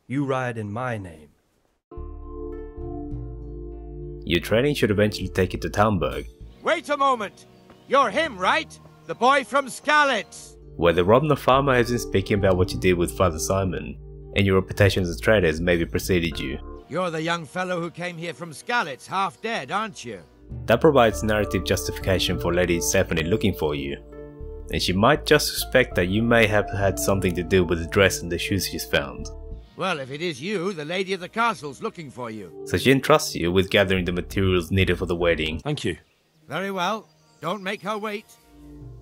You ride in my name. Your training should eventually take you to Talmberg. Wait a moment! You're him, right? The boy from Skalitz! Where the Robner farmer has been speaking about what you did with Father Simon, and your reputation as a trader has maybe preceded you. You're the young fellow who came here from Skalitz, half dead, aren't you? That provides narrative justification for Lady Stephanie looking for you, and she might just suspect that you may have had something to do with the dress and the shoes she's found. Well, if it is you, the lady of the castle's looking for you. So she entrusts you with gathering the materials needed for the wedding. Thank you. Very well. Don't make her wait.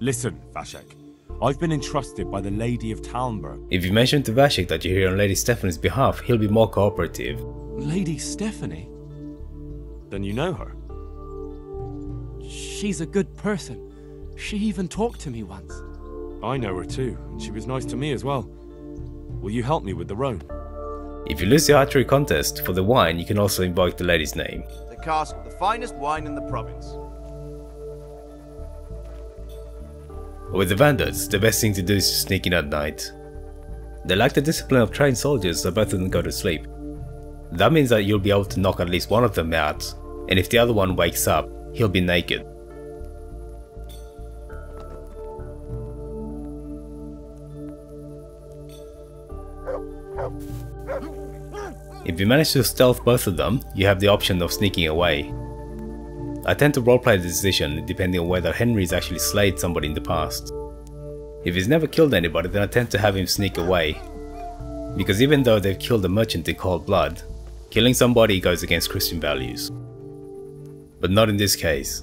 Listen, Vashek. I've been entrusted by the Lady of Talmberg. If you mention to Vashek that you're here on Lady Stephanie's behalf, he'll be more cooperative. Lady Stephanie? Then you know her? She's a good person. She even talked to me once. I know her too, and she was nice to me as well. Will you help me with the roan? If you lose the archery contest, for the wine you can also invoke the lady's name. The cask of the finest wine in the province. With the bandits, the best thing to do is to sneak in at night. They lack the discipline of trained soldiers, so both of them go to sleep. That means that you'll be able to knock at least one of them out, and if the other one wakes up, he'll be naked. If you manage to stealth both of them, you have the option of sneaking away. I tend to roleplay the decision depending on whether Henry's actually slayed somebody in the past. If he's never killed anybody, then I tend to have him sneak away. Because even though they've killed a merchant in cold blood, killing somebody goes against Christian values. But not in this case.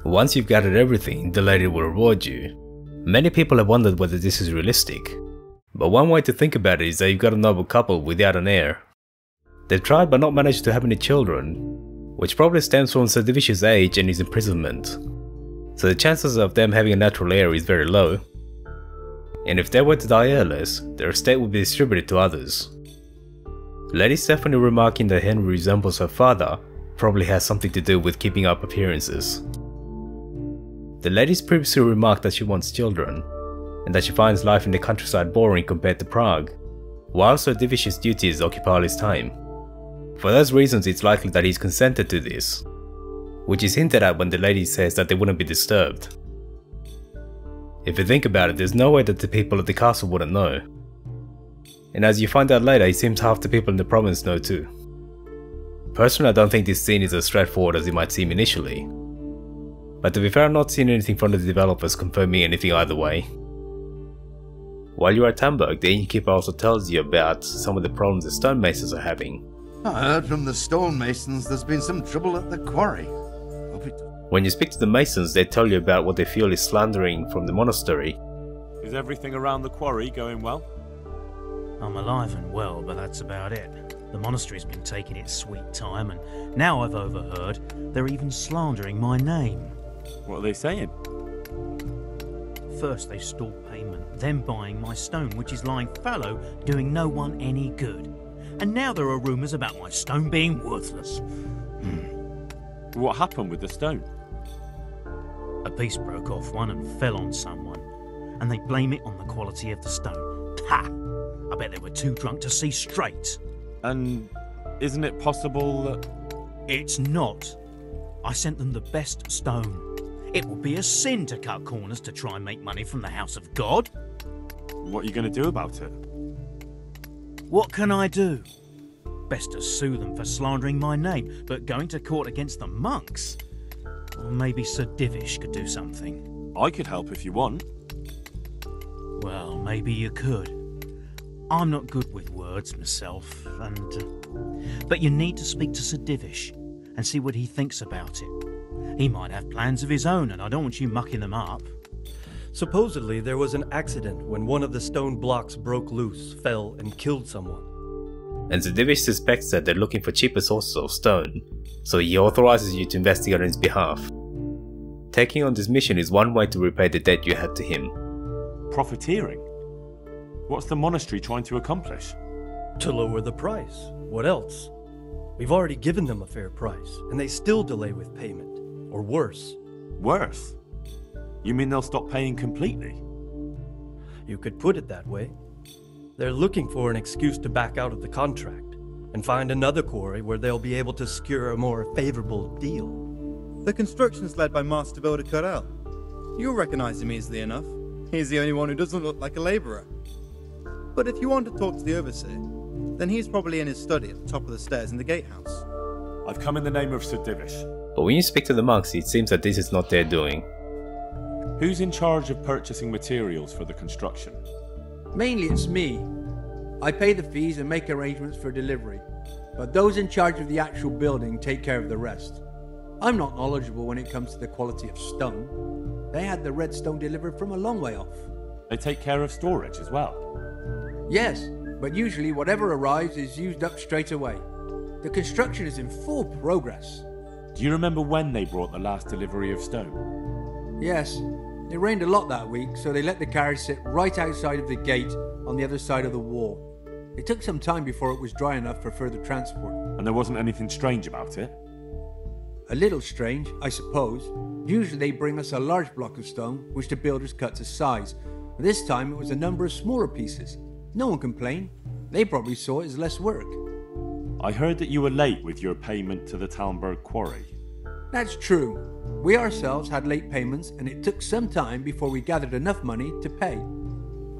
Once you've gathered everything, the lady will reward you. Many people have wondered whether this is realistic, but one way to think about it is that you've got a noble couple without an heir. They've tried but not managed to have any children, which probably stems from Sir Divish's age and his imprisonment, so the chances of them having a natural heir is very low. And if they were to die heirless, their estate would be distributed to others. Lady Stephanie remarking that Henry resembles her father probably has something to do with keeping up appearances. The lady's previously remarked that she wants children, and that she finds life in the countryside boring compared to Prague, while Sir Divish's duties occupy all his time. For those reasons it's likely that he's consented to this, which is hinted at when the lady says that they wouldn't be disturbed. If you think about it, there's no way that the people of the castle wouldn't know. And as you find out later, it seems half the people in the province know too. Personally, I don't think this scene is as straightforward as it might seem initially. But to be fair, I've not seen anything from the developers confirming anything either way. While you're at Talmberg, the innkeeper also tells you about some of the problems the stonemasons are having. I heard from the stonemasons there's been some trouble at the quarry. When you speak to the masons, they tell you about what they feel is slandering from the monastery. Is everything around the quarry going well? I'm alive and well, but that's about it. The monastery's been taking its sweet time, and now I've overheard they're even slandering my name. What are they saying? First they stole payment, then buying my stone, which is lying fallow, doing no one any good. And now there are rumours about my stone being worthless. What happened with the stone? A piece broke off one and fell on someone, and they blame it on the quality of the stone. Ha! I bet they were too drunk to see straight. And isn't it possible that... It's not. I sent them the best stone. It would be a sin to cut corners to try and make money from the house of God. What are you going to do about it? What can I do? Best to sue them for slandering my name, but going to court against the monks? Or maybe Sir Divish could do something. I could help if you want. Well, maybe you could. I'm not good with words myself, but you need to speak to Sir Divish and see what he thinks about it. He might have plans of his own, and I don't want you mucking them up. Supposedly there was an accident when one of the stone blocks broke loose, fell, and killed someone. And Sir Divish suspects that they're looking for cheaper sources of stone, so he authorizes you to investigate on his behalf. Taking on this mission is one way to repay the debt you had to him. Profiteering? What's the monastery trying to accomplish? To lower the price. What else? We've already given them a fair price, and they still delay with payment. Or worse. Worse? You mean they'll stop paying completely? You could put it that way. They're looking for an excuse to back out of the contract, and find another quarry where they'll be able to secure a more favorable deal. The construction's led by Master Builder Corel. You'll recognize him easily enough. He's the only one who doesn't look like a labourer. But if you want to talk to the Overseer, then he's probably in his study at the top of the stairs in the gatehouse. I've come in the name of Sir Divish. But when you speak to the monks, it seems that this is not their doing. Who's in charge of purchasing materials for the construction? Mainly it's me. I pay the fees and make arrangements for delivery, but those in charge of the actual building take care of the rest. I'm not knowledgeable when it comes to the quality of stone. They had the red stone delivered from a long way off. They take care of storage as well? Yes, but usually whatever arrives is used up straight away. The construction is in full progress. Do you remember when they brought the last delivery of stone? Yes, it rained a lot that week, so they let the carriage sit right outside of the gate on the other side of the wall. It took some time before it was dry enough for further transport. And there wasn't anything strange about it? A little strange, I suppose. Usually they bring us a large block of stone, which the builders cut to size. This time it was a number of smaller pieces. No one complained. They probably saw it as less work. I heard that you were late with your payment to the Talmberg Quarry. That's true. We ourselves had late payments, and it took some time before we gathered enough money to pay.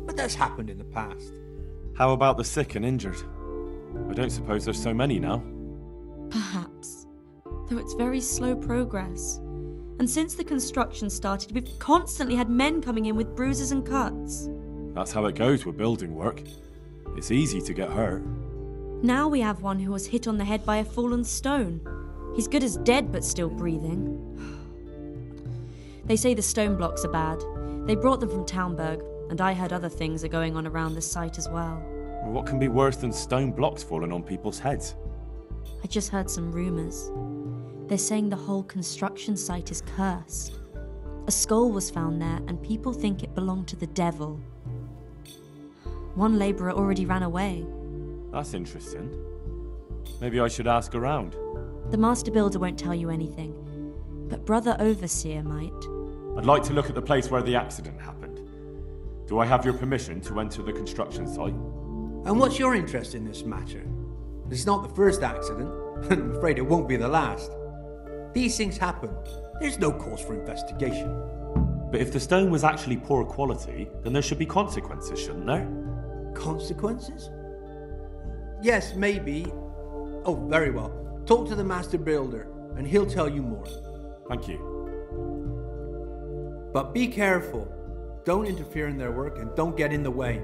But that's happened in the past. How about the sick and injured? I don't suppose there's so many now. Perhaps. Though it's very slow progress. And since the construction started, we've constantly had men coming in with bruises and cuts. That's how it goes with building work. It's easy to get hurt. Now we have one who was hit on the head by a fallen stone. He's good as dead but still breathing. They say the stone blocks are bad. They brought them from Talmberg, and I heard other things are going on around this site as well. What can be worse than stone blocks falling on people's heads? I just heard some rumours. They're saying the whole construction site is cursed. A skull was found there, and people think it belonged to the devil. One labourer already ran away. That's interesting. Maybe I should ask around. The Master Builder won't tell you anything, but Brother Overseer might. I'd like to look at the place where the accident happened. Do I have your permission to enter the construction site? And what's your interest in this matter? It's not the first accident, and I'm afraid it won't be the last. These things happen. There's no cause for investigation. But if the stone was actually poor quality, then there should be consequences, shouldn't there? Consequences? Yes, maybe. Oh, very well. Talk to the Master Builder, and he'll tell you more. Thank you. But be careful. Don't interfere in their work, and don't get in the way,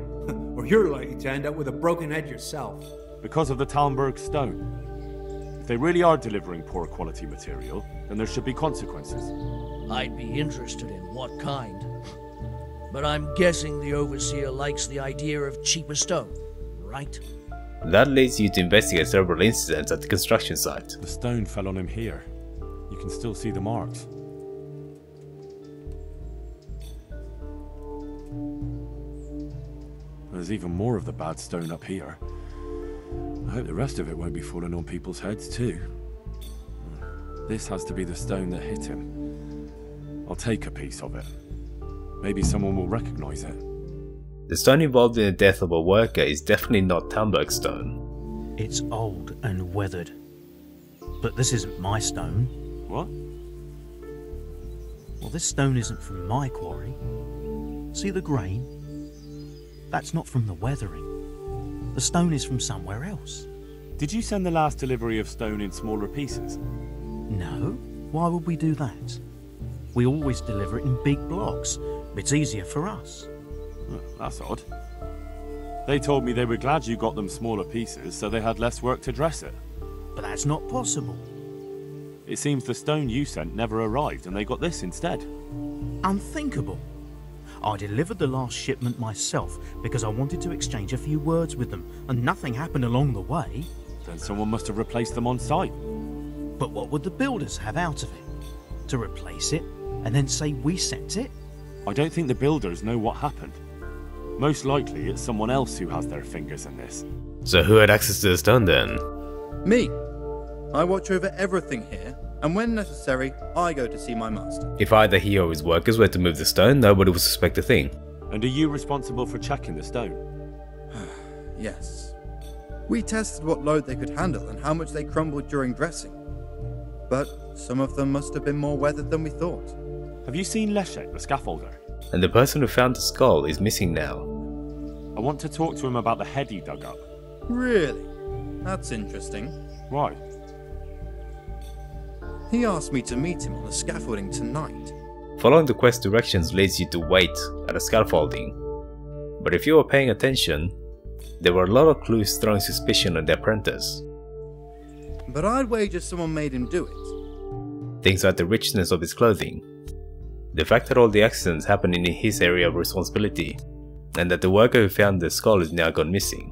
or you're likely to end up with a broken head yourself. Because of the Talmberg stone. If they really are delivering poor quality material, then there should be consequences. I'd be interested in what kind. But I'm guessing the Overseer likes the idea of cheaper stone, right? That leads you to investigate several incidents at the construction site. The stone fell on him here. You can still see the marks. There's even more of the bad stone up here. I hope the rest of it won't be falling on people's heads too. This has to be the stone that hit him. I'll take a piece of it. Maybe someone will recognize it. The stone involved in the death of a worker is definitely not Talmberg stone. It's old and weathered. But this isn't my stone. What? Well, this stone isn't from my quarry. See the grain? That's not from the weathering. The stone is from somewhere else. Did you send the last delivery of stone in smaller pieces? No. Why would we do that? We always deliver it in big blocks. It's easier for us. That's odd. They told me they were glad you got them smaller pieces so they had less work to dress it. But that's not possible. It seems the stone you sent never arrived and they got this instead. Unthinkable. I delivered the last shipment myself because I wanted to exchange a few words with them, and nothing happened along the way. Then someone must have replaced them on site. But what would the builders have out of it? To replace it and then say we sent it? I don't think the builders know what happened. Most likely it's someone else who has their fingers in this. So who had access to the stone then? Me. I watch over everything here, and when necessary, I go to see my master. If either he or his workers were to move the stone, nobody would suspect a thing. And are you responsible for checking the stone? Yes. We tested what load they could handle and how much they crumbled during dressing. But some of them must have been more weathered than we thought. Have you seen Leszek, the scaffolder? And the person who found the skull is missing now. I want to talk to him about the head he dug up. Really? That's interesting. Why? He asked me to meet him on the scaffolding tonight. Following the quest directions leads you to wait at a scaffolding. But if you were paying attention, there were a lot of clues throwing suspicion on the apprentice. But I'd wager someone made him do it. Things like the richness of his clothing, the fact that all the accidents happened in his area of responsibility, and that the worker who found the skull is now gone missing.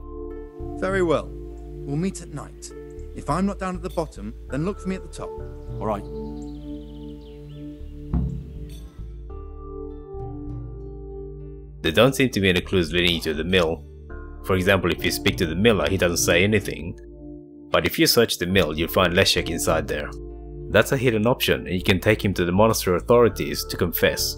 Very well. We'll meet at night. If I'm not down at the bottom, then look for me at the top. Alright. There don't seem to be any clues leading you to the mill. For example, if you speak to the miller, he doesn't say anything. But if you search the mill, you'll find Leszek inside there. That's a hidden option, and you can take him to the monastery authorities to confess.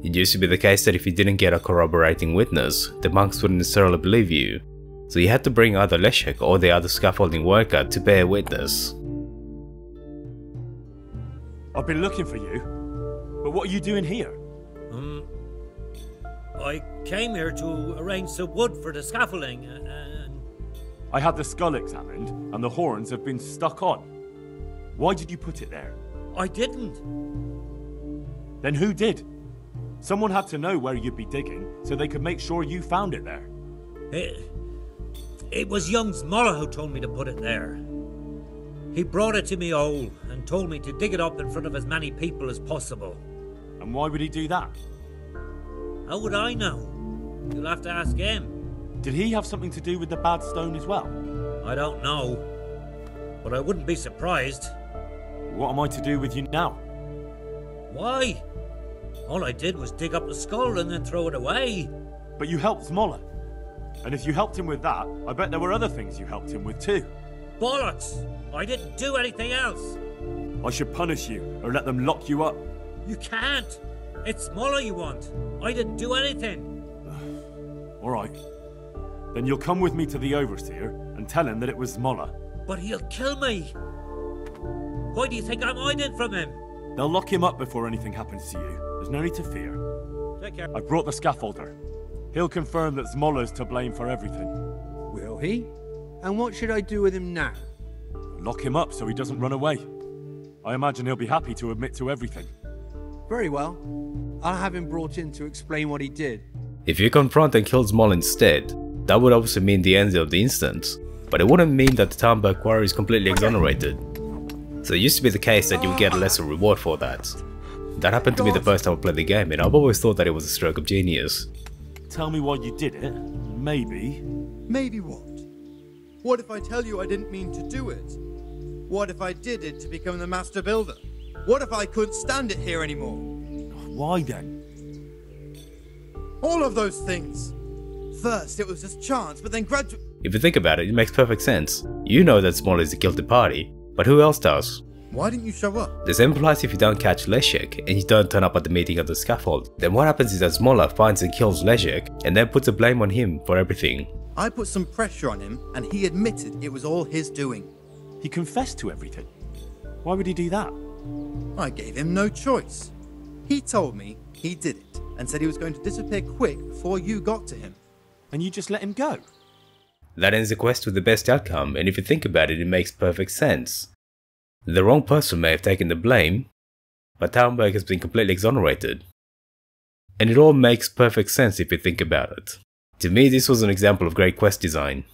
It used to be the case that if you didn't get a corroborating witness, the monks wouldn't necessarily believe you, so you had to bring either Leszek or the other scaffolding worker to bear witness. I've been looking for you, but what are you doing here? I came here to arrange some wood for the scaffolding, and... I had the skull examined, and the horns have been stuck on. Why did you put it there? I didn't. Then who did? Someone had to know where you'd be digging, so they could make sure you found it there. It was young Smoller who told me to put it there. He brought it to me all, and told me to dig it up in front of as many people as possible. And why would he do that? How would I know? You'll have to ask him. Did he have something to do with the bad stone as well? I don't know, but I wouldn't be surprised. What am I to do with you now? Why? All I did was dig up the skull and then throw it away. But you helped Smoller. And if you helped him with that, I bet there were other things you helped him with too. Bollocks! I didn't do anything else. I should punish you, or let them lock you up. You can't. It's Smoller you want. I didn't do anything. Alright. Then you'll come with me to the Overseer and tell him that it was Smoller. But he'll kill me. Why do you think I'm hiding from him? They'll lock him up before anything happens to you. There's no need to fear. Take care. I've brought the scaffolder. He'll confirm that Smoller's to blame for everything. Will he? And what should I do with him now? Lock him up so he doesn't run away. I imagine he'll be happy to admit to everything. Very well. I'll have him brought in to explain what he did. If you confront and kill Smoll instead, that would obviously mean the end of the instance, but it wouldn't mean that the Talmberg Quarry is completely exonerated. So it used to be the case that you would get a lesser reward for that. That happened to me the first time I played the game, and I've always thought that it was a stroke of genius. Tell me why you did it. Maybe. Maybe what? What if I tell you I didn't mean to do it? What if I did it to become the master builder? What if I couldn't stand it here anymore? Why then? All of those things. First, it was just chance, but then gradually... If you think about it, it makes perfect sense. You know that Smoll is the guilty party, but who else does? Why didn't you show up? The same applies if you don't catch Leszek and you don't turn up at the meeting of the scaffold. Then what happens is that Smoller finds and kills Leszek and then puts the blame on him for everything. I put some pressure on him and he admitted it was all his doing. He confessed to everything. Why would he do that? I gave him no choice. He told me he did it and said he was going to disappear quick before you got to him. And you just let him go? That ends the quest with the best outcome, and if you think about it, it makes perfect sense. The wrong person may have taken the blame, but Talmberg has been completely exonerated. And it all makes perfect sense if you think about it. To me, this was an example of great quest design.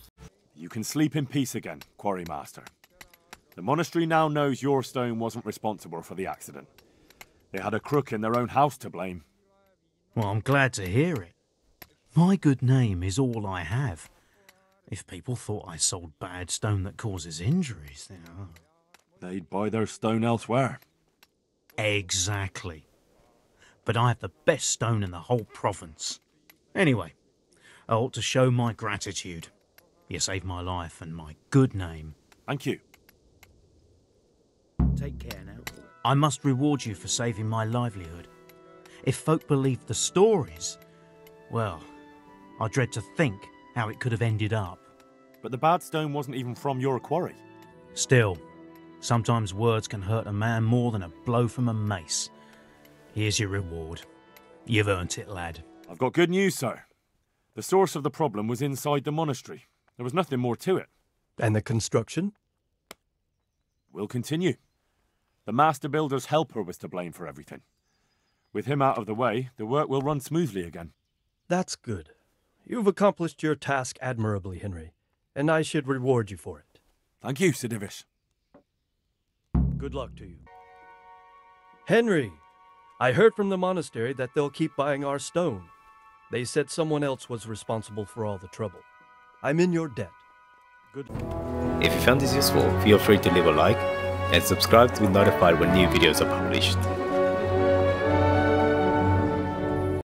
You can sleep in peace again, Quarrymaster. The monastery now knows your stone wasn't responsible for the accident. They had a crook in their own house to blame. Well, I'm glad to hear it. My good name is all I have. If people thought I sold bad stone that causes injuries, then... They'd buy their stone elsewhere. Exactly. But I have the best stone in the whole province. Anyway, I ought to show my gratitude. You saved my life and my good name. Thank you. take care now. I must reward you for saving my livelihood. If folk believed the stories, well, I dread to think how it could have ended up. But the bad stone wasn't even from your quarry. Still, sometimes words can hurt a man more than a blow from a mace. Here's your reward. You've earned it, lad. I've got good news, sir. The source of the problem was inside the monastery. There was nothing more to it. And the construction? We'll continue. The master builder's helper was to blame for everything. With him out of the way, the work will run smoothly again. That's good. You've accomplished your task admirably, Henry, and I should reward you for it. Thank you, Sir Divish. Good luck to you. Henry, I heard from the monastery that they'll keep buying our stone. They said someone else was responsible for all the trouble. I'm in your debt. Good luck. If you found this useful, feel free to leave a like and subscribe to be notified when new videos are published.